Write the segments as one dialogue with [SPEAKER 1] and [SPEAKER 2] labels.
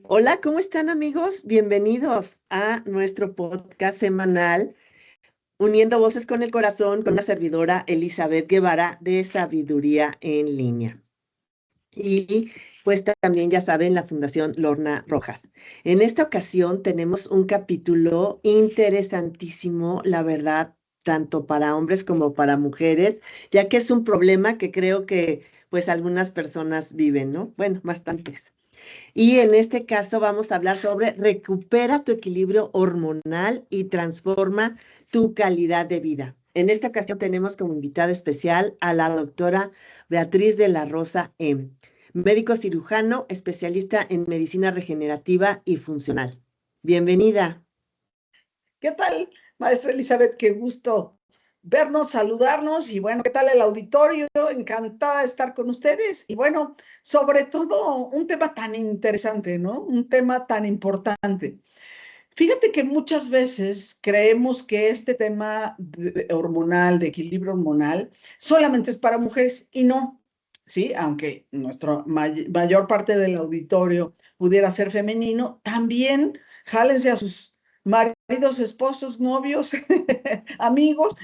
[SPEAKER 1] Hola, ¿cómo están amigos? Bienvenidos a nuestro podcast semanal, Uniendo Voces con el Corazón, con la servidora Elizabeth Guevara de Sabiduría en Línea. Y pues también ya saben, la Fundación Lorna Rojas. En esta ocasión tenemos un capítulo interesantísimo, la verdad, tanto para hombres como para mujeres, ya que es un problema que creo que pues algunas personas viven, ¿no? Bueno, bastantes. Y en este caso vamos a hablar sobre recupera tu equilibrio hormonal y transforma tu calidad de vida. En esta ocasión tenemos como invitada especial a la doctora Beatriz de la Rosa M., médico cirujano, especialista en medicina regenerativa y funcional. Bienvenida.
[SPEAKER 2] ¿Qué tal, maestra Elizabeth? Qué gusto vernos, saludarnos y bueno, ¿qué tal el auditorio? Encantada de estar con ustedes y bueno, sobre todo un tema tan interesante, ¿no? Un tema tan importante. Fíjate que muchas veces creemos que este tema hormonal, de equilibrio hormonal, solamente es para mujeres y no, ¿sí? Aunque nuestra mayor parte del auditorio pudiera ser femenino, también jálense a sus maridos, esposos, novios, amigos,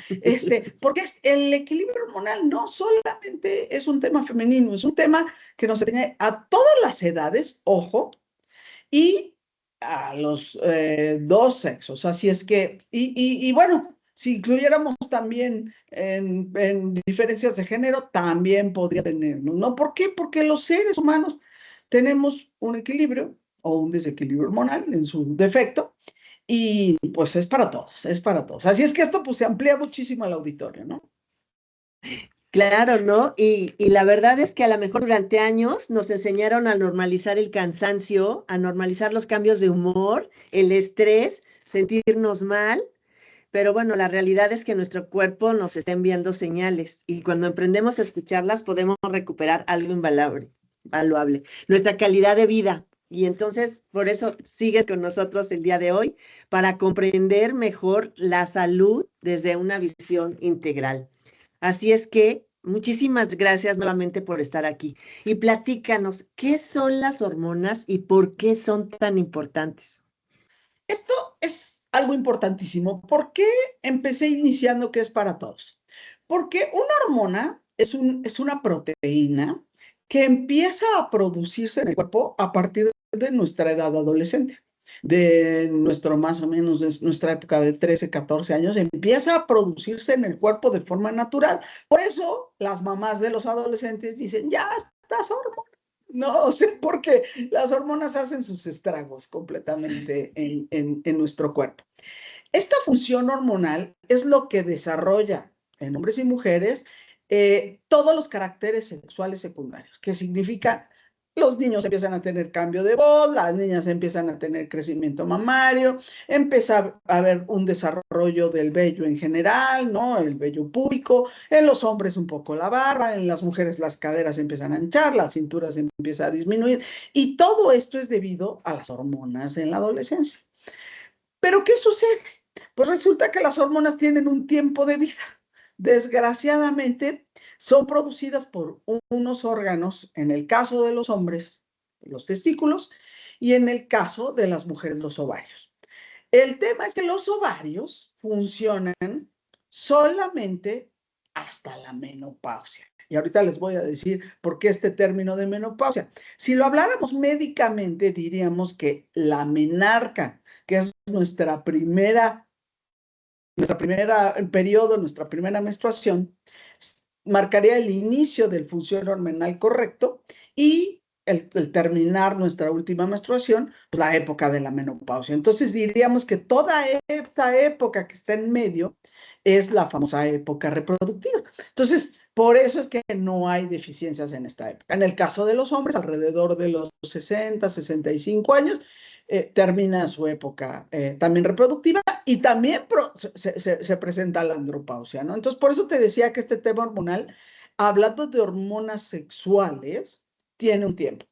[SPEAKER 2] porque el equilibrio hormonal no solamente es un tema femenino, es un tema que nos tiene a todas las edades, ojo, y a los dos sexos. Así es que, bueno, si incluyéramos también en diferencias de género, también podría tenernos, ¿no? ¿Por qué? Porque los seres humanos tenemos un equilibrio o un desequilibrio hormonal en su defecto y pues es para todos, es para todos. Así es que esto pues se amplía muchísimo al auditorio, ¿no?
[SPEAKER 1] Claro, ¿no? Y la verdad es que a lo mejor durante años nos enseñaron a normalizar el cansancio, a normalizar los cambios de humor, el estrés, sentirnos mal. Pero bueno, la realidad es que nuestro cuerpo nos está enviando señales y cuando emprendemos a escucharlas podemos recuperar algo invaluable, valuable, nuestra calidad de vida. Y entonces, por eso sigues con nosotros el día de hoy para comprender mejor la salud desde una visión integral. Así es que muchísimas gracias nuevamente por estar aquí. Y platícanos, ¿qué son las hormonas y por qué son tan importantes?
[SPEAKER 2] Esto es algo importantísimo. ¿Por qué empecé iniciando que es para todos? Porque una hormona es una proteína que empieza a producirse en el cuerpo a partir de nuestra edad adolescente, de nuestro más o menos, de nuestra época de 13, 14 años, empieza a producirse en el cuerpo de forma natural. Por eso las mamás de los adolescentes dicen, ya estás hormonal. No sé por qué las hormonas hacen sus estragos completamente en nuestro cuerpo. Esta función hormonal es lo que desarrolla en hombres y mujeres todos los caracteres sexuales secundarios, que significa los niños empiezan a tener cambio de voz, las niñas empiezan a tener crecimiento mamario, empieza a haber un desarrollo del vello en general, ¿no? El vello púbico, en los hombres un poco la barba, en las mujeres las caderas empiezan a hinchar, la cintura se empieza a disminuir y todo esto es debido a las hormonas en la adolescencia. Pero ¿qué sucede? Pues resulta que las hormonas tienen un tiempo de vida. Desgraciadamente, son producidas por unos órganos, en el caso de los hombres, los testículos, y en el caso de las mujeres, los ovarios. El tema es que los ovarios funcionan solamente hasta la menopausia. Y ahorita les voy a decir por qué este término de menopausia. Si lo habláramos médicamente, diríamos que la menarca, que es nuestra primera periodo, nuestra primera menstruación, marcaría el inicio del función hormonal correcto y el terminar nuestra última menstruación, pues la época de la menopausia. Entonces diríamos que toda esta época que está en medio es la famosa época reproductiva. Entonces, por eso es que no hay deficiencias en esta época. En el caso de los hombres, alrededor de los 60, 65 años, termina su época también reproductiva y también se presenta la andropausia, ¿no? Entonces, por eso te decía que este tema hormonal, hablando de hormonas sexuales, tiene un tiempo.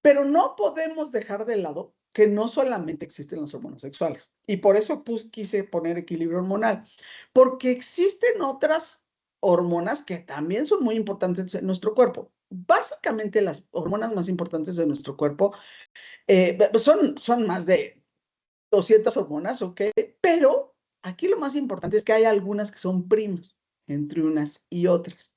[SPEAKER 2] Pero no podemos dejar de lado que no solamente existen las hormonas sexuales. Y por eso quise poner equilibrio hormonal, porque existen otras hormonas que también son muy importantes en nuestro cuerpo. básicamente las hormonas más importantes de nuestro cuerpo son más de 200 hormonas, ¿ok? Pero aquí lo más importante es que hay algunas que son primas entre unas y otras.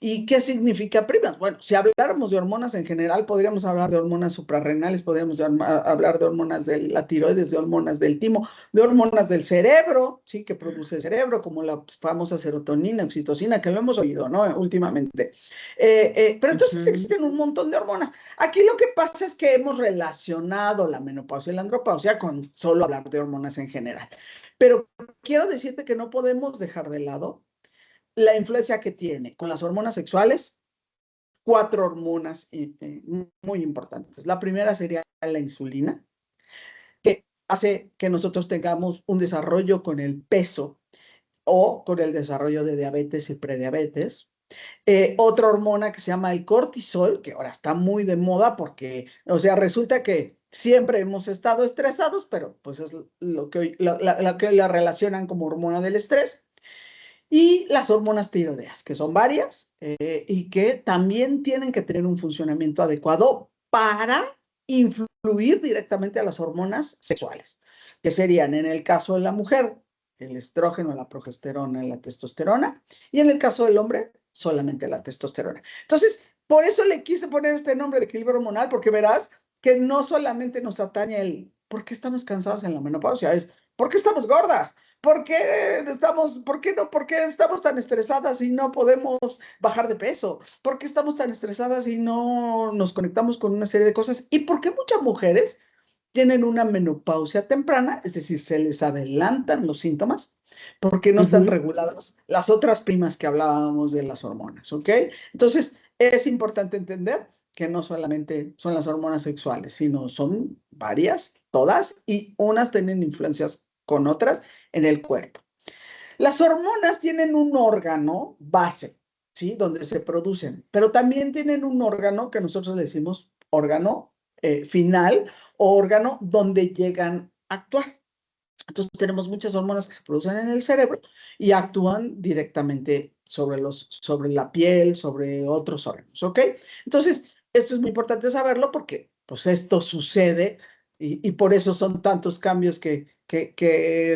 [SPEAKER 2] ¿Y qué significa primas? Bueno, si habláramos de hormonas en general, podríamos hablar de hormonas suprarrenales, podríamos hablar de hormonas de la tiroides, de hormonas del timo, de hormonas del cerebro, ¿sí? Que produce el cerebro, como la famosa serotonina, oxitocina, que lo hemos oído, ¿no? Últimamente. Pero entonces
[SPEAKER 1] Ujú.
[SPEAKER 2] existen un montón de hormonas. Aquí lo que pasa es que hemos relacionado la menopausia y la andropausia con solo hablar de hormonas en general. Pero quiero decirte que no podemos dejar de lado la influencia que tiene con las hormonas sexuales, cuatro hormonas muy importantes. La primera sería la insulina, que hace que nosotros tengamos un desarrollo con el peso o con el desarrollo de diabetes y prediabetes. Otra hormona que se llama el cortisol, que ahora está muy de moda porque, o sea, resulta que siempre hemos estado estresados, pero pues es lo que hoy lo que hoy la relacionan como hormona del estrés. Y las hormonas tiroideas, que son varias y que también tienen que tener un funcionamiento adecuado para influir directamente a las hormonas sexuales, que serían en el caso de la mujer, el estrógeno, la progesterona y la testosterona, y en el caso del hombre, solamente la testosterona. Entonces, por eso le quise poner este nombre de equilibrio hormonal, porque verás que no solamente nos atañe el por qué estamos cansados en la menopausia, es por qué estamos gordas. ¿Por qué estamos tan estresadas y no podemos bajar de peso? ¿Por qué estamos tan estresadas y no nos conectamos con una serie de cosas? ¿Y por qué muchas mujeres tienen una menopausia temprana? Es decir, se les adelantan los síntomas porque no están
[SPEAKER 1] Ujú.
[SPEAKER 2] reguladas las otras primas que hablábamos de las hormonas, ¿ok? Entonces, es importante entender que no solamente son las hormonas sexuales, sino son varias, todas, y unas tienen influencias con otras en el cuerpo. Las hormonas tienen un órgano base, ¿sí? Donde se producen, pero también tienen un órgano que nosotros le decimos órgano final o órgano donde llegan a actuar. Entonces tenemos muchas hormonas que se producen en el cerebro y actúan directamente sobre la piel, sobre otros órganos, ¿ok? Entonces, esto es muy importante saberlo porque pues esto sucede y por eso son tantos cambios que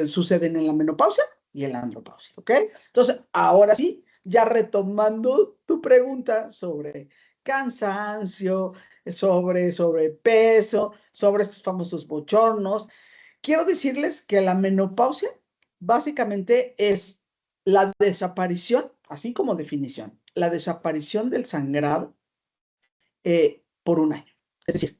[SPEAKER 2] suceden en la menopausia y en la andropausia, ¿ok? Entonces, ahora sí, ya retomando tu pregunta sobre cansancio, sobre sobrepeso, sobre estos famosos bochornos, quiero decirles que la menopausia básicamente es la desaparición, así como definición, la desaparición del sangrado por un año. Es decir,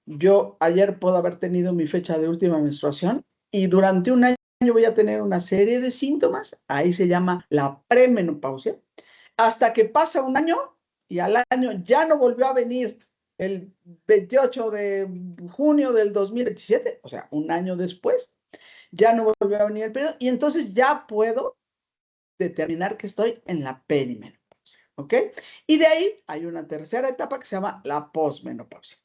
[SPEAKER 2] yo ayer puedo haber tenido mi fecha de última menstruación y durante un año voy a tener una serie de síntomas, ahí se llama la premenopausia, hasta que pasa un año y al año ya no volvió a venir el 28 de junio del 2027, o sea, un año después, ya no volvió a venir el periodo y entonces ya puedo determinar que estoy en la perimenopausia, ¿ok? Y de ahí hay una tercera etapa que se llama la posmenopausia.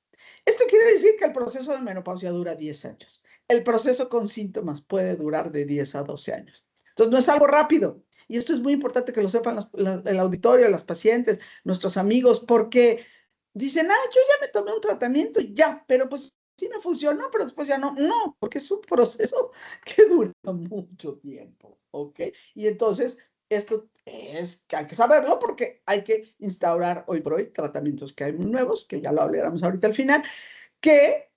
[SPEAKER 2] Esto quiere decir que el proceso de menopausia dura 10 años. El proceso con síntomas puede durar de 10 a 12 años. Entonces no es algo rápido. Y esto es muy importante que lo sepan el auditorio, las pacientes, nuestros amigos, porque dicen, yo ya me tomé un tratamiento y ya, pero pues sí me funcionó, pero después ya no. No, porque es un proceso que dura mucho tiempo, ¿ok? Y entonces, esto es que hay que saberlo porque hay que instaurar hoy por hoy tratamientos que hay muy nuevos, que ya lo hablaremos ahorita al final, que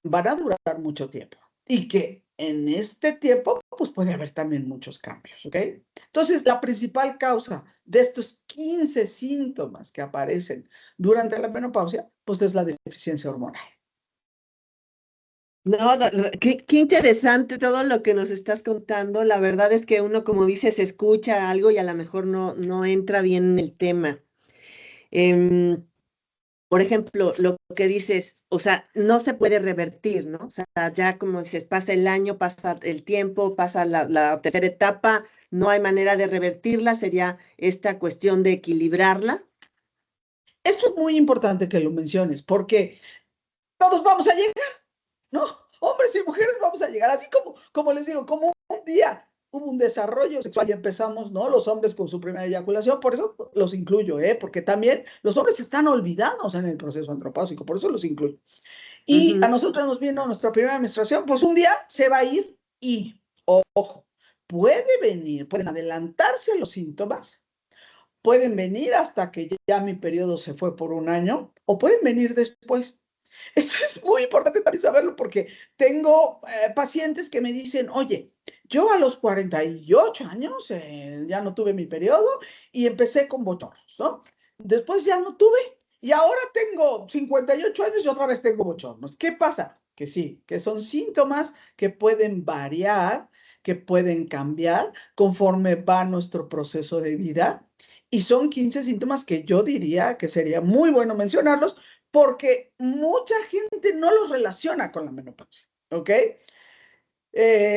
[SPEAKER 2] van a durar mucho tiempo y que en este tiempo, pues puede haber también muchos cambios, ¿ok? Entonces, la principal causa de estos 15 síntomas que aparecen durante la menopausia, pues es la deficiencia hormonal.
[SPEAKER 1] No, qué interesante todo lo que nos estás contando. La verdad es que uno, como dices, escucha algo y a lo mejor no entra bien en el tema. Em, por ejemplo, lo que dices, o sea, no se puede revertir, ¿no? O sea, ya como dices, pasa el año, pasa el tiempo, pasa la tercera etapa, no hay manera de revertirla, sería esta cuestión de equilibrarla.
[SPEAKER 2] Esto es muy importante que lo menciones porque todos vamos a llegar, ¿no? Hombres y mujeres vamos a llegar, así como les digo, como un día hubo un desarrollo sexual y empezamos, ¿no? Los hombres con su primera eyaculación, por eso los incluyo, ¿eh? Porque también los hombres están olvidados en el proceso andropáusico, por eso los incluyo. Y a nosotros nos vino nuestra primera menstruación, pues un día se va a ir y, ojo, pueden adelantarse los síntomas, pueden venir hasta que ya mi periodo se fue por un año, o pueden venir después. Eso es muy importante también saberlo porque tengo pacientes que me dicen, oye, yo a los 48 años ya no tuve mi periodo y empecé con bochornos, ¿no? Después ya no tuve y ahora tengo 58 años y otra vez tengo bochornos. ¿Qué pasa? Que sí, que son síntomas que pueden variar, que pueden cambiar conforme va nuestro proceso de vida. Y son 15 síntomas que yo diría que sería muy bueno mencionarlos porque mucha gente no los relaciona con la menopausia, ¿ok?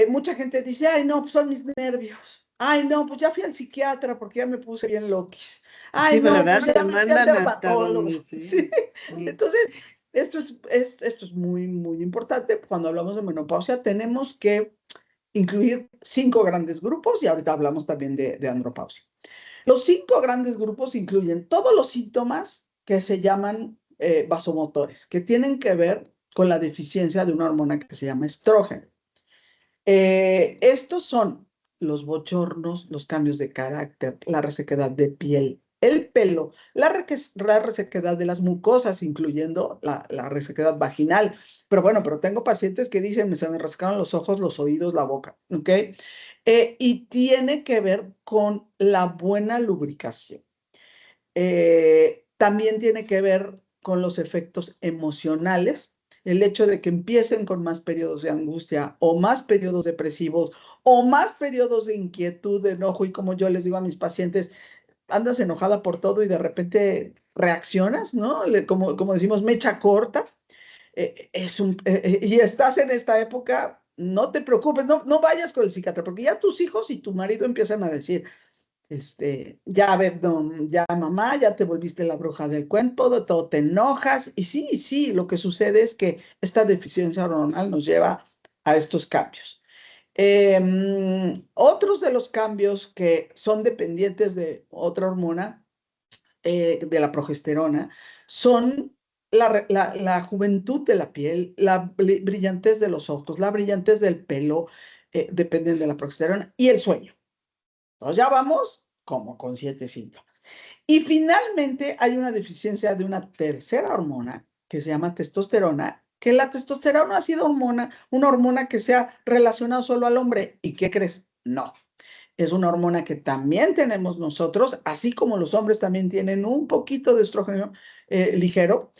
[SPEAKER 2] Mucha gente dice, ay, no, pues son mis nervios. Ay, no, pues ya fui al psiquiatra porque ya me puse bien loquis.
[SPEAKER 1] Sí,
[SPEAKER 2] Ay, no,
[SPEAKER 1] ¿verdad?
[SPEAKER 2] pues ya
[SPEAKER 1] Te
[SPEAKER 2] me fui al
[SPEAKER 1] mandan hasta
[SPEAKER 2] dermatólogo.
[SPEAKER 1] donde
[SPEAKER 2] Sí.
[SPEAKER 1] sea. Sí.
[SPEAKER 2] Entonces, esto es muy, muy importante. Cuando hablamos de menopausia, tenemos que incluir 5 grandes grupos y ahorita hablamos también de andropausia. Los 5 grandes grupos incluyen todos los síntomas que se llaman vasomotores, que tienen que ver con la deficiencia de una hormona que se llama estrógeno. Estos son los bochornos, los cambios de carácter, la resequedad de piel, el pelo, la resequedad de las mucosas, incluyendo la resequedad vaginal. Pero bueno, pero tengo pacientes que dicen, se me rascaron los ojos, los oídos, la boca, ¿ok? Y tiene que ver con la buena lubricación. También tiene que ver con los efectos emocionales, el hecho de que empiecen con más periodos de angustia o más periodos depresivos o más periodos de inquietud, de enojo y como yo les digo a mis pacientes, andas enojada por todo y de repente reaccionas, ¿no? Como decimos, mecha corta. Y estás en esta época, no te preocupes, no vayas con el psiquiatra, porque ya tus hijos y tu marido empiezan a decir, ya, a ver, ya mamá, ya te volviste la bruja del cuento, de todo te enojas. Y sí, sí, lo que sucede es que esta deficiencia hormonal nos lleva a estos cambios. Otros de los cambios que son dependientes de otra hormona, de la progesterona, son la juventud de la piel, la brillantez de los ojos, la brillantez del pelo, dependen de la progesterona y el sueño. Entonces ya vamos como con 7 síntomas. Y finalmente hay una deficiencia de una tercera hormona que se llama testosterona, que la testosterona ha sido una hormona que se ha relacionado solo al hombre. ¿Y qué crees? No. Es una hormona que también tenemos nosotros, así como los hombres también tienen un poquito de estrógeno ligero.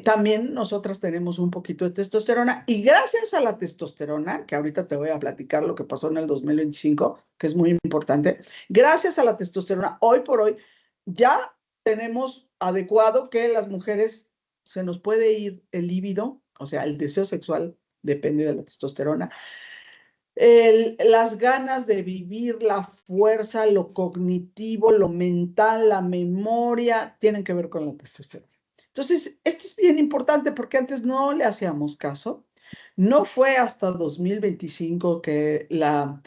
[SPEAKER 2] También nosotras tenemos un poquito de testosterona y gracias a la testosterona, que ahorita te voy a platicar lo que pasó en el 2025, que es muy importante, gracias a la testosterona, hoy por hoy ya tenemos adecuado que las mujeres se nos puede ir el líbido, o sea, el deseo sexual depende de la testosterona, las ganas de vivir, la fuerza, lo cognitivo, lo mental, la memoria, tienen que ver con la testosterona. Entonces, esto es bien importante porque antes no le hacíamos caso. No fue hasta 2025 que la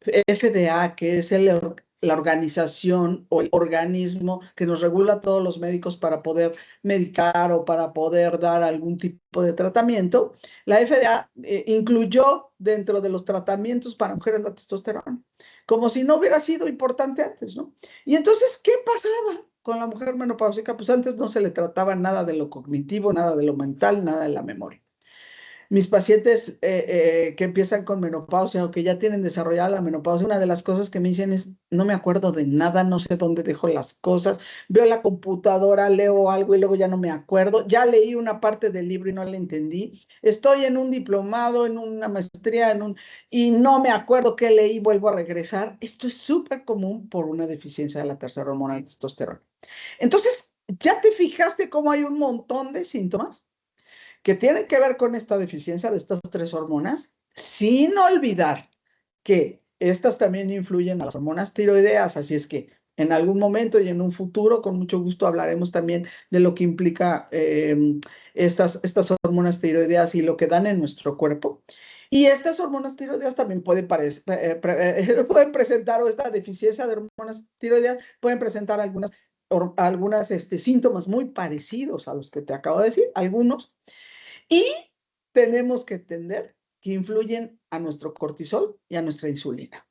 [SPEAKER 2] FDA, que es la organización o el organismo que nos regula a todos los médicos para poder medicar o para poder dar algún tipo de tratamiento, la FDA incluyó dentro de los tratamientos para mujeres la testosterona, como si no hubiera sido importante antes, ¿no? Y entonces, ¿qué pasaba con la mujer menopáusica? Pues antes no se le trataba nada de lo cognitivo, nada de lo mental, nada de la memoria. Mis pacientes que empiezan con menopausia o que ya tienen desarrollada la menopausia, una de las cosas que me dicen es, no me acuerdo de nada, no sé dónde dejo las cosas, veo la computadora, leo algo y luego ya no me acuerdo, ya leí una parte del libro y no la entendí, estoy en un diplomado, en una maestría, y no me acuerdo qué leí, vuelvo a regresar. Esto es súper común por una deficiencia de la tercera hormona de testosterona. Entonces, ¿ya te fijaste cómo hay un montón de síntomas que tienen que ver con esta deficiencia de estas 3 hormonas, sin olvidar que estas también influyen a las hormonas tiroideas, así es que en algún momento y en un futuro, con mucho gusto, hablaremos también de lo que implica estas hormonas tiroideas y lo que dan en nuestro cuerpo. Y estas hormonas tiroideas también pueden presentar, o esta deficiencia de hormonas tiroideas, pueden presentar algunas síntomas muy parecidos a los que te acabo de decir, algunos. Y tenemos que entender que influyen a nuestro cortisol y a nuestra insulina.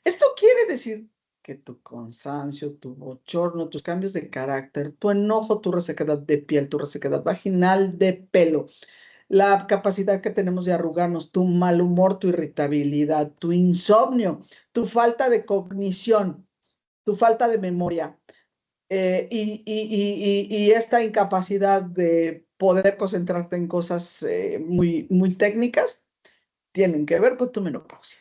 [SPEAKER 2] Esto quiere decir que tu cansancio, tu bochorno, tus cambios de carácter, tu enojo, tu resequedad de piel, tu resequedad vaginal, de pelo, la capacidad que tenemos de arrugarnos, tu mal humor, tu irritabilidad, tu insomnio, tu falta de cognición, tu falta de memoria, y esta incapacidad de poder concentrarte en cosas muy, muy técnicas, tienen que ver con tu menopausia.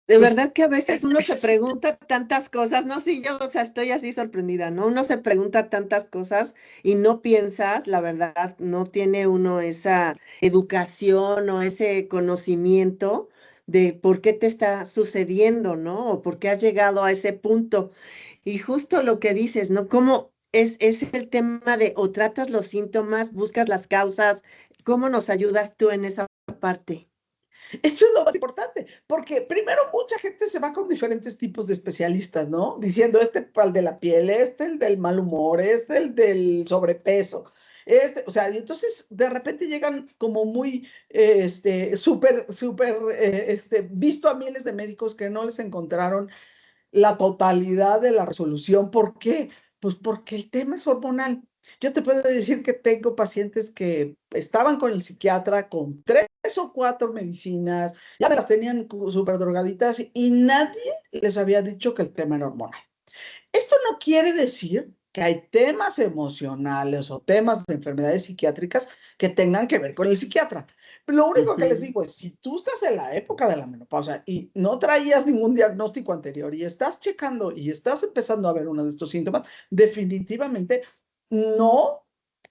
[SPEAKER 1] De
[SPEAKER 2] Entonces,
[SPEAKER 1] verdad que a veces uno se pregunta tantas cosas, no, sí, yo, o sea, estoy así sorprendida, ¿no? Uno se pregunta tantas cosas y no piensas, la verdad, no tiene uno esa educación o ese conocimiento de por qué te está sucediendo, ¿no? O por qué has llegado a ese punto. Y justo lo que dices, ¿no? ¿Cómo es el tema de o tratas los síntomas, buscas las causas? ¿Cómo nos ayudas tú en esa parte?
[SPEAKER 2] eso es lo más importante, porque primero mucha gente se va con diferentes tipos de especialistas, ¿no? Diciendo, el de la piel, el del mal humor, el del sobrepeso, o sea, y entonces de repente llegan como muy, súper, visto a miles de médicos que no les encontraron la totalidad de la resolución. ¿Por qué? Pues porque el tema es hormonal. Yo te puedo decir que tengo pacientes que estaban con el psiquiatra con 3 o 4 medicinas, ya me las tenían súper drogaditas y nadie les había dicho que el tema era hormonal. Esto no quiere decir que hay temas emocionales o temas de enfermedades psiquiátricas que tengan que ver con el psiquiatra. Lo único que les
[SPEAKER 1] Ujú.
[SPEAKER 2] digo es, si tú estás en la época de la menopausia y no traías ningún diagnóstico anterior y estás checando y estás empezando a ver uno de estos síntomas, definitivamente no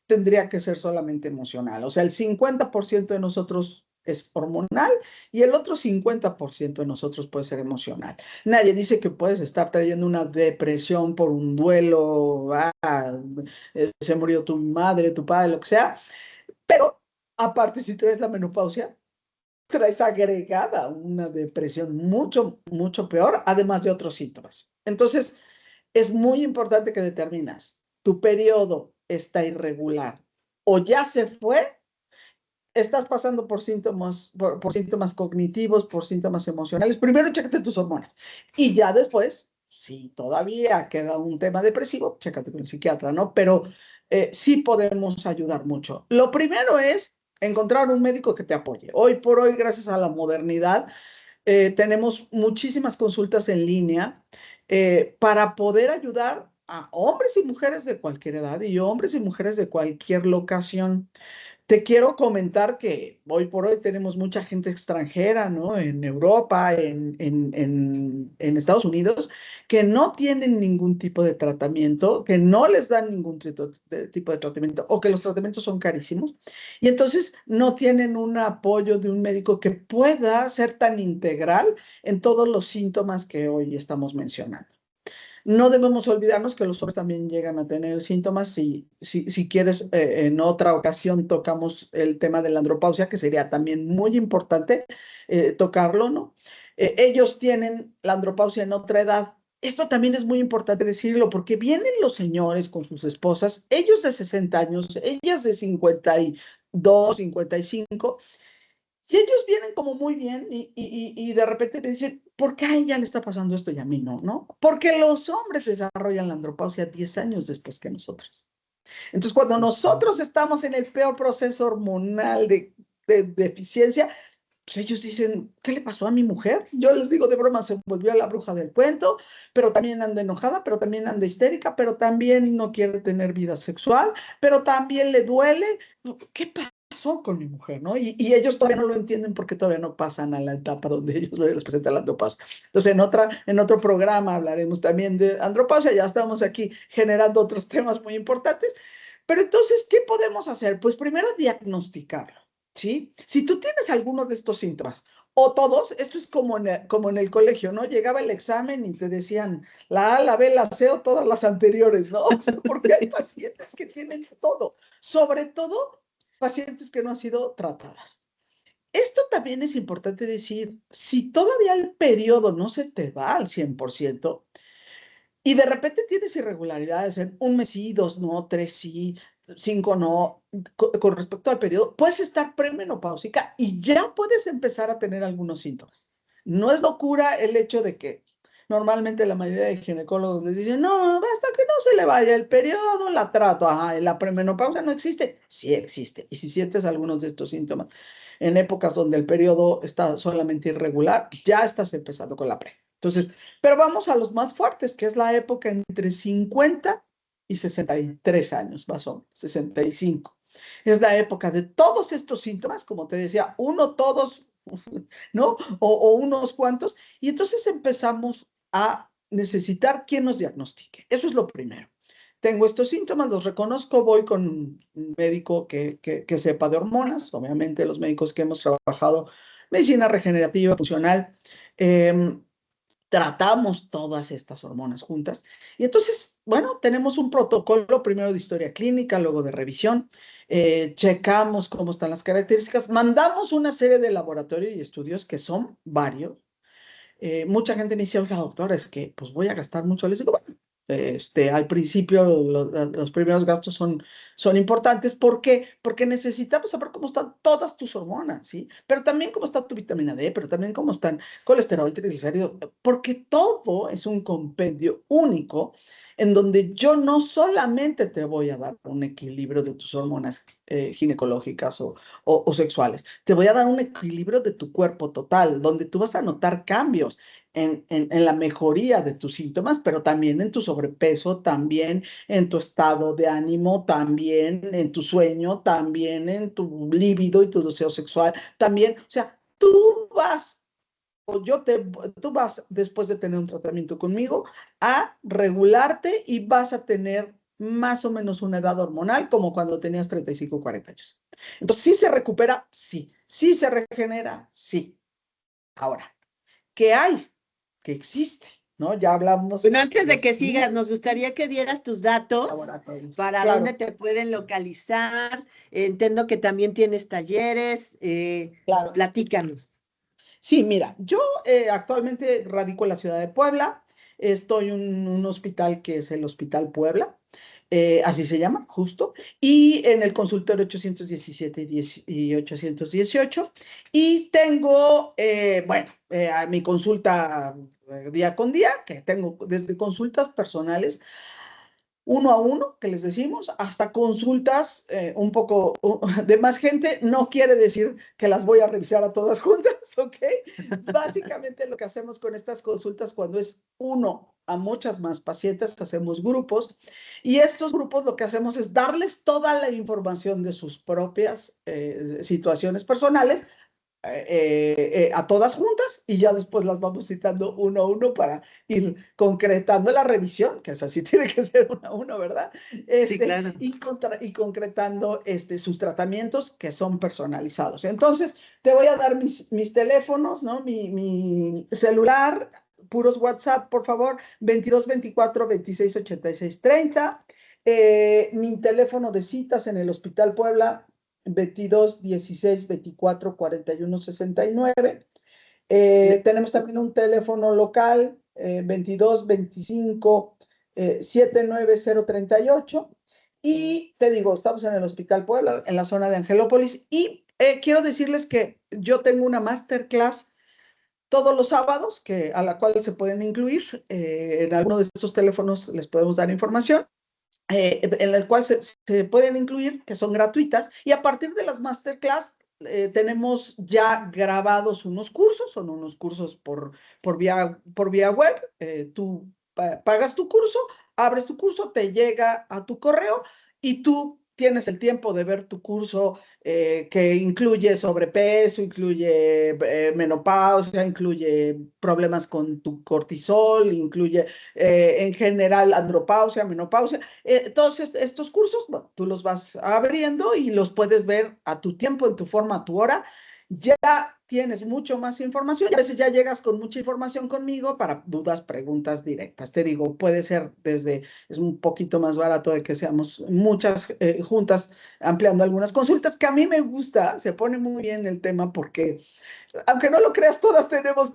[SPEAKER 2] tendría que ser solamente emocional. O sea, el 50% de nosotros es hormonal y el otro 50% de nosotros puede ser emocional. Nadie dice que puedes estar trayendo una depresión por un duelo, se murió tu madre, tu padre, lo que sea, pero aparte si traes la menopausia, traes agregada una depresión mucho, mucho peor, además de otros síntomas. Entonces, es muy importante que determinas, tu periodo está irregular o ya se fue, estás pasando por síntomas cognitivos, por síntomas emocionales. Primero, chécate tus hormonas. Y ya después, si todavía queda un tema depresivo, chécate con el psiquiatra, ¿no? Pero sí podemos ayudar mucho. Lo primero es encontrar un médico que te apoye. Hoy por hoy, gracias a la modernidad, tenemos muchísimas consultas en línea para poder ayudar a hombres y mujeres de cualquier edad y hombres y mujeres de cualquier locación. Te quiero comentar que hoy por hoy tenemos mucha gente extranjera, ¿no? En Europa, en Estados Unidos, que no tienen ningún tipo de tratamiento, que no les dan ningún tipo de tratamiento o que los tratamientos son carísimos. Y entonces no tienen un apoyo de un médico que pueda ser tan integral en todos los síntomas que hoy estamos mencionando. No debemos olvidarnos que los hombres también llegan a tener síntomas. Si quieres, en otra ocasión tocamos el tema de la andropausia, que sería también muy importante tocarlo, ¿no? Ellos tienen la andropausia en otra edad. Esto también es muy importante decirlo porque vienen los señores con sus esposas, ellos de 60 años, ellas de 52, 55, y ellos vienen como muy bien y de repente me dicen, ¿por qué a ella le está pasando esto y a mí no? ¿No? Porque los hombres desarrollan la andropausia 10 años después que nosotros. Entonces, cuando nosotros estamos en el peor proceso hormonal de deficiencia, pues ellos dicen, ¿qué le pasó a mi mujer? Yo les digo de broma, se volvió a la bruja del cuento, pero también anda enojada, pero también anda histérica, pero también no quiere tener vida sexual, pero también le duele. ¿Qué pasó con mi mujer? ¿No? Y ellos todavía no lo entienden porque todavía no pasan a la etapa donde ellos les presentan la andropausia. Entonces, en otro programa hablaremos también de andropausia, ya estamos aquí generando otros temas muy importantes, pero entonces, ¿qué podemos hacer? Pues primero diagnosticarlo. ¿Sí? Si tú tienes alguno de estos síntomas o todos, esto es como en el colegio, ¿no? Llegaba el examen y te decían la A, la B, la C o todas las anteriores, ¿no? O sea, porque hay pacientes que tienen todo. Sobre todo, pacientes que no han sido tratadas. Esto también es importante decir, si todavía el periodo no se te va al 100%, y de repente tienes irregularidades en un mes sí, dos no, tres sí, cinco no, con respecto al periodo, puedes estar premenopáusica y ya puedes empezar a tener algunos síntomas. No es locura el hecho de que normalmente la mayoría de ginecólogos les dicen, no, basta que no se le vaya el periodo, la trato. Ajá, la premenopausia no existe. Sí existe. Y si sientes algunos de estos síntomas en épocas donde el periodo está solamente irregular, ya estás empezando con la pre. Entonces, pero vamos a los más fuertes, que es la época entre 50 y 63 años, más o menos, 65. Es la época de todos estos síntomas, como te decía, uno todos, ¿no? O unos cuantos. Y entonces empezamos a necesitar quien nos diagnostique. Eso es lo primero. Tengo estos síntomas, los reconozco, voy con un médico que sepa de hormonas, obviamente los médicos que hemos trabajado medicina regenerativa, funcional, tratamos todas estas hormonas juntas. Y entonces, bueno, tenemos un protocolo primero de historia clínica, luego de revisión, checamos cómo están las características, mandamos una serie de laboratorios y estudios que son varios. Mucha gente me dice, oiga, doctora, es que pues voy a gastar mucho. Les digo, bueno, al principio los primeros gastos son importantes. ¿Por qué? Porque necesitamos saber cómo están todas tus hormonas, ¿sí? Pero también cómo está tu vitamina D, pero también cómo están colesterol, triglicéridos, porque todo es un compendio único en donde yo no solamente te voy a dar un equilibrio de tus hormonas ginecológicas o sexuales, te voy a dar un equilibrio de tu cuerpo total, donde tú vas a notar cambios en la mejoría de tus síntomas, pero también en tu sobrepeso, también en tu estado de ánimo, también en tu sueño, también en tu líbido y tu deseo sexual, también, o sea, tú vas o tú vas después de tener un tratamiento conmigo a regularte y vas a tener más o menos una edad hormonal como cuando tenías 35 o 40 años. Entonces, ¿sí se recupera? Sí. ¿Sí se regenera? Sí. Ahora, ¿qué hay? ¿Qué existe? ¿No? Ya hablamos
[SPEAKER 1] Bueno, antes
[SPEAKER 2] de
[SPEAKER 1] de que
[SPEAKER 2] sí,
[SPEAKER 1] sigas, nos gustaría que dieras tus datos
[SPEAKER 2] laboratorios.
[SPEAKER 1] para dónde
[SPEAKER 2] Claro,
[SPEAKER 1] te pueden localizar. Entiendo que también tienes talleres.
[SPEAKER 2] claro.
[SPEAKER 1] Platícanos.
[SPEAKER 2] Sí, mira, yo actualmente radico en la ciudad de Puebla. Estoy en un hospital que es el Hospital Puebla, así se llama, justo, y en el consultorio 817 y 818. Y tengo, bueno, a mi consulta día con día, que tengo desde consultas personales uno a uno, que les decimos, hasta consultas un poco de más gente. No quiere decir que las voy a revisar a todas juntas, ¿ok? Básicamente lo que hacemos con estas consultas cuando es uno a muchas más pacientes, hacemos grupos y estos grupos lo que hacemos es darles toda la información de sus propias situaciones personales a todas juntas y ya después las vamos citando uno a uno para ir concretando la revisión, que es así, tiene que ser uno a uno, ¿verdad?
[SPEAKER 1] Sí, claro.
[SPEAKER 2] Y concretando sus tratamientos que son personalizados. Entonces, te voy a dar mis teléfonos, ¿no? Mi celular, puros WhatsApp, por favor, 22 24 26 86 30. Mi teléfono de citas en el Hospital Puebla, 22 16 24 41 69. Tenemos también un teléfono local, 22 25 79038. Y te digo, estamos en el Hospital Puebla, en la zona de Angelópolis. Y quiero decirles que yo tengo una masterclass todos los sábados, a la cual se pueden incluir. En alguno de estos teléfonos les podemos dar información en el cual se pueden incluir, que son gratuitas, y a partir de las masterclass tenemos ya grabados unos cursos, son unos cursos por vía web. Tú pagas tu curso, abres tu curso, te llega a tu correo y tú tienes el tiempo de ver tu curso que incluye sobrepeso, incluye menopausia, incluye problemas con tu cortisol, incluye en general andropausia, menopausia. Todos estos cursos, bueno, tú los vas abriendo y los puedes ver a tu tiempo, en tu forma, a tu hora. Ya tienes mucho más información y a veces ya llegas con mucha información conmigo para dudas, preguntas directas. Te digo, puede ser desde, es un poquito más barato de que seamos muchas juntas ampliando algunas consultas, que a mí me gusta, se pone muy bien el tema porque aunque no lo creas, todas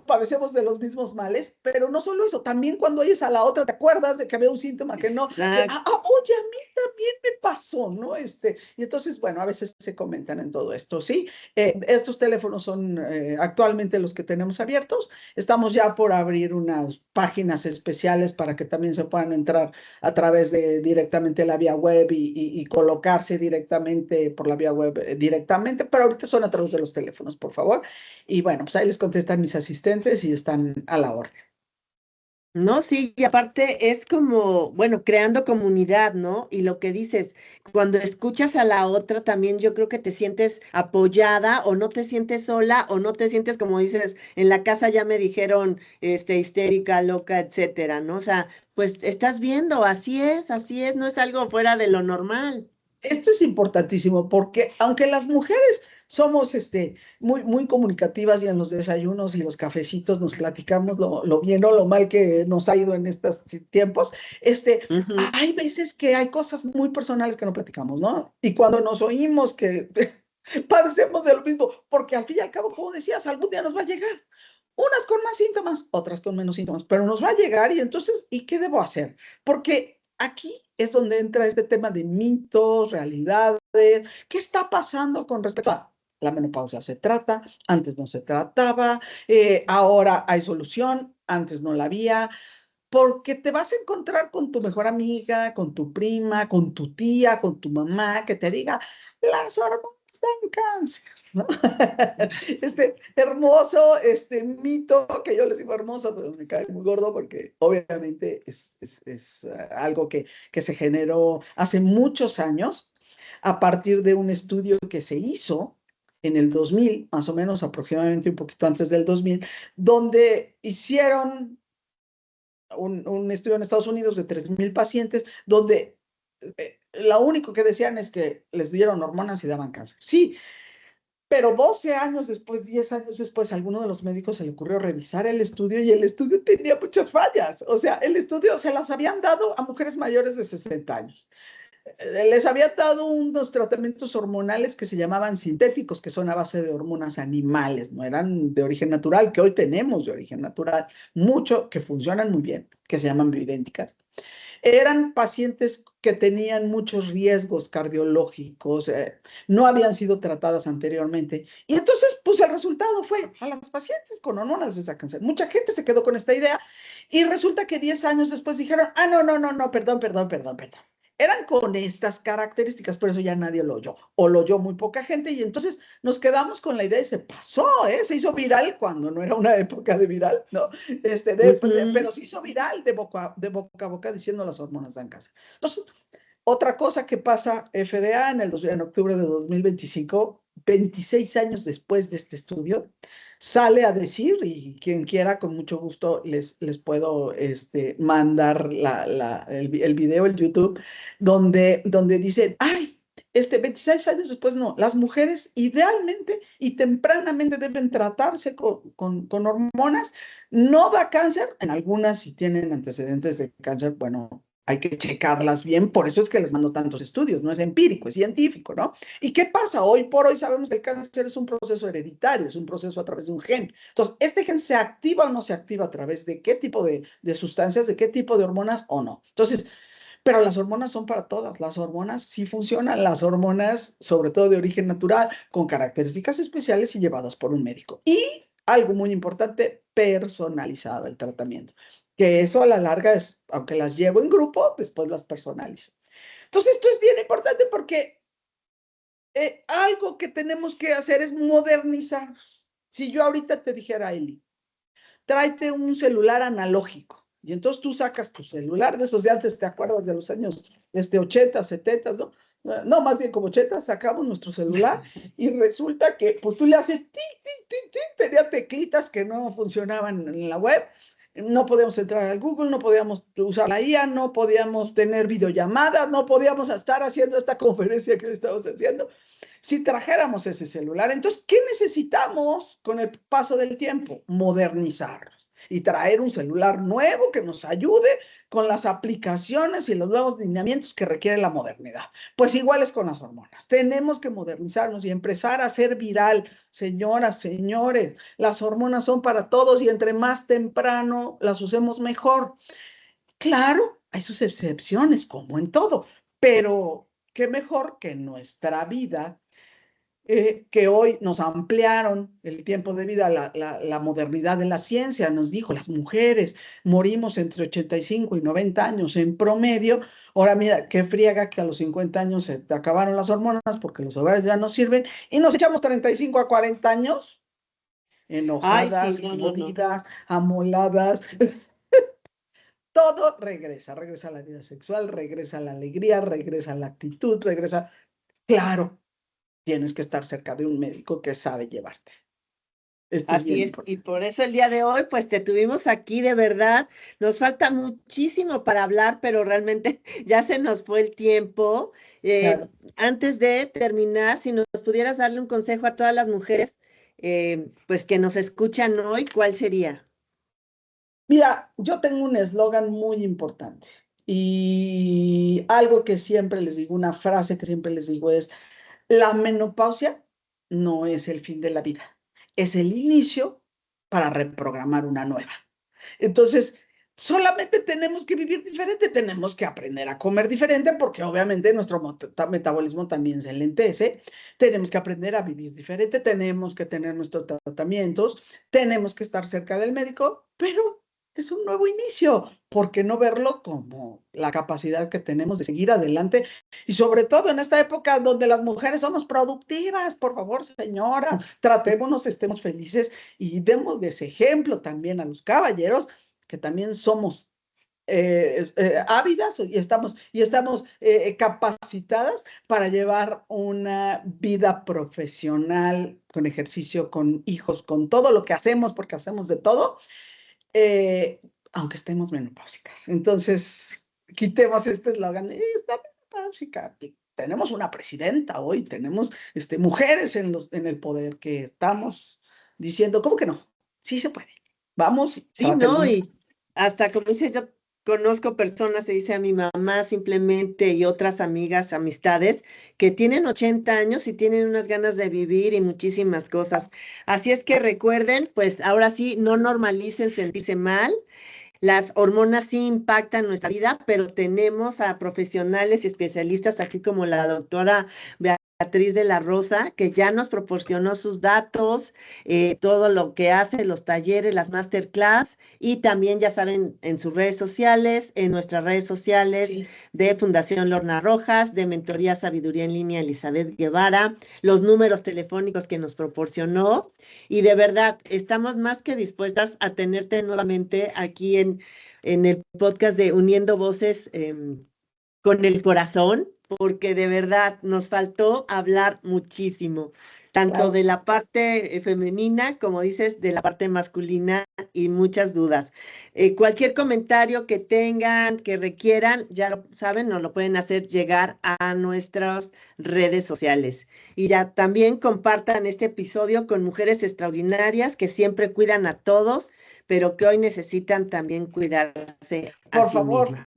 [SPEAKER 2] padecemos de los mismos males, pero no solo eso, también cuando oyes a la otra, te acuerdas de que había un síntoma que no, oye, a mí también me pasó, ¿no? Y entonces, bueno, a veces se comentan en todo esto, ¿sí? Estos teléfonos son actualmente los que tenemos abiertos. Estamos ya por abrir unas páginas especiales para que también se puedan entrar a través de directamente la vía web y colocarse directamente por la vía web directamente, pero ahorita son a través de los teléfonos, por favor. Y bueno, pues ahí les contestan mis asistentes y están a la orden.
[SPEAKER 1] No, sí, y aparte es como, bueno, creando comunidad, ¿no? Y lo que dices, cuando escuchas a la otra, también yo creo que te sientes apoyada o no te sientes sola o no te sientes como dices, en la casa ya me dijeron, histérica, loca, etcétera, ¿no? O sea, pues estás viendo, así es, no es algo fuera de lo normal.
[SPEAKER 2] Esto es importantísimo porque aunque las mujeres somos muy comunicativas y en los desayunos y los cafecitos nos platicamos lo bien o lo mal que nos ha ido en estos tiempos,
[SPEAKER 1] Ujú.
[SPEAKER 2] hay veces que hay cosas muy personales que no platicamos, ¿no? Y cuando nos oímos que padecemos de lo mismo, porque al fin y al cabo, como decías, algún día nos va a llegar. Unas con más síntomas, otras con menos síntomas, pero nos va a llegar y entonces, ¿y qué debo hacer? Porque aquí es donde entra este tema de mitos, realidades, qué está pasando con respecto a la menopausia. ¿Se trata? Antes no se trataba, ahora hay solución, antes no la había, porque te vas a encontrar con tu mejor amiga, con tu prima, con tu tía, con tu mamá, que te diga, las hormonas dan cáncer, ¿no? Este hermoso, mito, que yo les digo hermoso, pero me cae muy gordo porque obviamente es algo que se generó hace muchos años a partir de un estudio que se hizo en el 2000, más o menos aproximadamente un poquito antes del 2000, donde hicieron un estudio en Estados Unidos de 3,000 pacientes, donde lo único que decían es que les dieron hormonas y daban cáncer. Sí, pero 12 años después, 10 años después, a alguno de los médicos se le ocurrió revisar el estudio y el estudio tenía muchas fallas. O sea, el estudio se las habían dado a mujeres mayores de 60 años. Les había dado unos tratamientos hormonales que se llamaban sintéticos, que son a base de hormonas animales, no eran de origen natural, que hoy tenemos de origen natural, mucho, que funcionan muy bien, que se llaman bioidénticas. Eran pacientes que tenían muchos riesgos cardiológicos, no habían sido tratadas anteriormente. Y entonces, pues el resultado fue a las pacientes con hormonas de cáncer. Mucha gente se quedó con esta idea y resulta que 10 años después dijeron, no, perdón. Eran con estas características, por eso ya nadie lo oyó, o lo oyó muy poca gente, y entonces nos quedamos con la idea y se pasó, ¿eh? Se hizo viral cuando no era una época de viral, ¿no?
[SPEAKER 1] Ujú.
[SPEAKER 2] Pero se hizo viral de boca a boca diciendo las hormonas dan cáncer. Entonces, otra cosa que pasa, FDA, en octubre de 2025, 26 años después de este estudio, sale a decir, y quien quiera, con mucho gusto, les puedo mandar el video, el YouTube, donde dice, ay, 26 años después, no, las mujeres idealmente y tempranamente deben tratarse con hormonas, no da cáncer, en algunas si tienen antecedentes de cáncer, bueno, hay que checarlas bien, por eso es que les mando tantos estudios, no es empírico, es científico, ¿no? ¿Y qué pasa? Hoy por hoy sabemos que el cáncer es un proceso hereditario, es un proceso a través de un gen. Entonces, ¿este gen se activa o no se activa a través de qué tipo de sustancias, de qué tipo de hormonas o no? Entonces, pero las hormonas son para todas, las hormonas sí funcionan, las hormonas, sobre todo de origen natural, con características especiales y llevadas por un médico. Y algo muy importante, personalizado el tratamiento, que eso a la larga es, aunque las llevo en grupo, después las personalizo. Entonces, esto es bien importante porque algo que tenemos que hacer es modernizar. Si yo ahorita te dijera, Eli, tráete un celular analógico. Y entonces tú sacas tu celular de esos de antes, ¿te acuerdas de los años 80, 70, no? No, más bien como 80, sacamos nuestro celular y resulta que pues tú le haces ti, tenía teclitas que no funcionaban en la web no podíamos entrar al Google, no podíamos usar la IA, no podíamos tener videollamadas, no podíamos estar haciendo esta conferencia que estamos haciendo si trajéramos ese celular. Entonces, ¿qué necesitamos con el paso del tiempo? Modernizarnos y traer un celular nuevo que nos ayude con las aplicaciones y los nuevos lineamientos que requiere la modernidad. Pues igual es con las hormonas. Tenemos que modernizarnos y empezar a ser viral. Señoras, señores, las hormonas son para todos y entre más temprano las usemos mejor. Claro, hay sus excepciones, como en todo, pero qué mejor que nuestra vida que hoy nos ampliaron el tiempo de vida, la modernidad de la ciencia nos dijo, las mujeres morimos entre 85 y 90 años en promedio. Ahora mira, qué friega que a los 50 años se te acabaron las hormonas porque los ovarios ya no sirven y nos echamos 35 a 40 años
[SPEAKER 1] Ay, sí,
[SPEAKER 2] enojadas,
[SPEAKER 1] no, no, no.
[SPEAKER 2] molidas, amoladas. Todo regresa, regresa a la vida sexual, regresa a la alegría, regresa a la actitud, regresa. Claro, tienes que estar cerca de un médico que sabe llevarte. Esto es bien
[SPEAKER 1] Así es, y
[SPEAKER 2] importante.
[SPEAKER 1] por eso el día de hoy, pues te tuvimos aquí de verdad. Nos falta muchísimo para hablar, pero realmente ya se nos fue el tiempo.
[SPEAKER 2] Claro.
[SPEAKER 1] Antes de terminar, si nos pudieras darle un consejo a todas las mujeres, pues que nos escuchan hoy, ¿cuál sería?
[SPEAKER 2] Mira, yo tengo un eslogan muy importante y algo que siempre les digo, una frase que siempre les digo es, la menopausia no es el fin de la vida, es el inicio para reprogramar una nueva. Entonces, solamente tenemos que vivir diferente, tenemos que aprender a comer diferente, porque obviamente nuestro metabolismo también se lentece. Tenemos que aprender a vivir diferente, tenemos que tener nuestros tratamientos, tenemos que estar cerca del médico, pero es un nuevo inicio. ¿Por qué no verlo como la capacidad que tenemos de seguir adelante? Y sobre todo en esta época donde las mujeres somos productivas, por favor, señora, tratémonos, estemos felices y demos de ese ejemplo también a los caballeros que también somos ávidas y estamos capacitadas para llevar una vida profesional con ejercicio, con hijos, con todo lo que hacemos, porque hacemos de todo, eh, aunque estemos menopáusicas. Entonces, quitemos este eslogan, está menopáusica. Tenemos una presidenta hoy, tenemos mujeres en el poder que estamos diciendo, ¿cómo que no? Sí se puede. Vamos,
[SPEAKER 1] Sí, no,
[SPEAKER 2] tratémonos.
[SPEAKER 1] y hasta como dices, yo conozco personas, se dice a mi mamá simplemente y otras amigas, amistades, que tienen 80 años y tienen unas ganas de vivir y muchísimas cosas. Así es que recuerden, pues ahora sí, no normalicen sentirse mal. Las hormonas sí impactan nuestra vida, pero tenemos a profesionales y especialistas aquí como la doctora Beatriz de la Rosa, que ya nos proporcionó sus datos, todo lo que hace, los talleres, las masterclass, y también ya saben en sus redes sociales, en nuestras redes sociales
[SPEAKER 2] Sí.
[SPEAKER 1] de Fundación Lorna Rojas, de Mentoría Sabiduría en Línea Elizabeth Guevara, los números telefónicos que nos proporcionó. Y de verdad, estamos más que dispuestas a tenerte nuevamente aquí en el podcast de Uniendo Voces con el Corazón, porque de verdad nos faltó hablar muchísimo, tanto
[SPEAKER 2] Claro.
[SPEAKER 1] de la parte femenina, como dices, de la parte masculina y muchas dudas. Cualquier comentario que tengan, que requieran, ya lo saben, nos lo pueden hacer llegar a nuestras redes sociales. Y ya también compartan este episodio con mujeres extraordinarias que siempre cuidan a todos, pero que hoy necesitan también cuidarse a
[SPEAKER 2] Por
[SPEAKER 1] sí
[SPEAKER 2] favor,
[SPEAKER 1] mismas.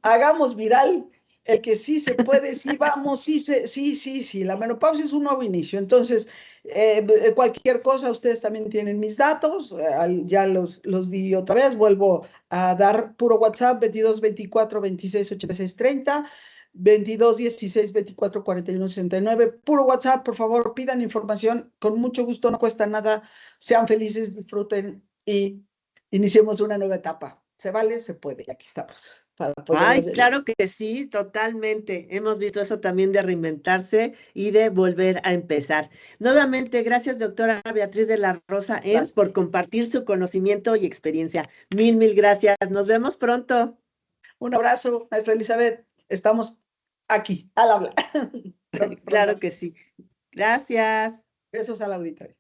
[SPEAKER 2] hagamos viral el que sí se puede, sí vamos, sí. La menopausia es un nuevo inicio. Entonces, cualquier cosa, ustedes también tienen mis datos. Ya los di otra vez. Vuelvo a dar puro WhatsApp: 22 24 26 86 30, 22 16 24 41 69. Puro WhatsApp, por favor, pidan información. Con mucho gusto, no cuesta nada. Sean felices, disfruten y iniciemos una nueva etapa. Se vale, se puede. Y aquí estamos para apoyarlas
[SPEAKER 1] Ay,
[SPEAKER 2] de bien.
[SPEAKER 1] claro que sí, totalmente. Hemos visto eso también de reinventarse y de volver a empezar. Nuevamente, gracias, doctora Beatriz de la Rosa Enns,
[SPEAKER 2] Gracias.
[SPEAKER 1] por compartir su conocimiento y experiencia. Mil gracias. Nos vemos pronto.
[SPEAKER 2] Un abrazo, maestra Elizabeth. Estamos aquí, al habla.
[SPEAKER 1] Claro
[SPEAKER 2] Pronto.
[SPEAKER 1] que sí. Gracias.
[SPEAKER 2] Besos al auditorio.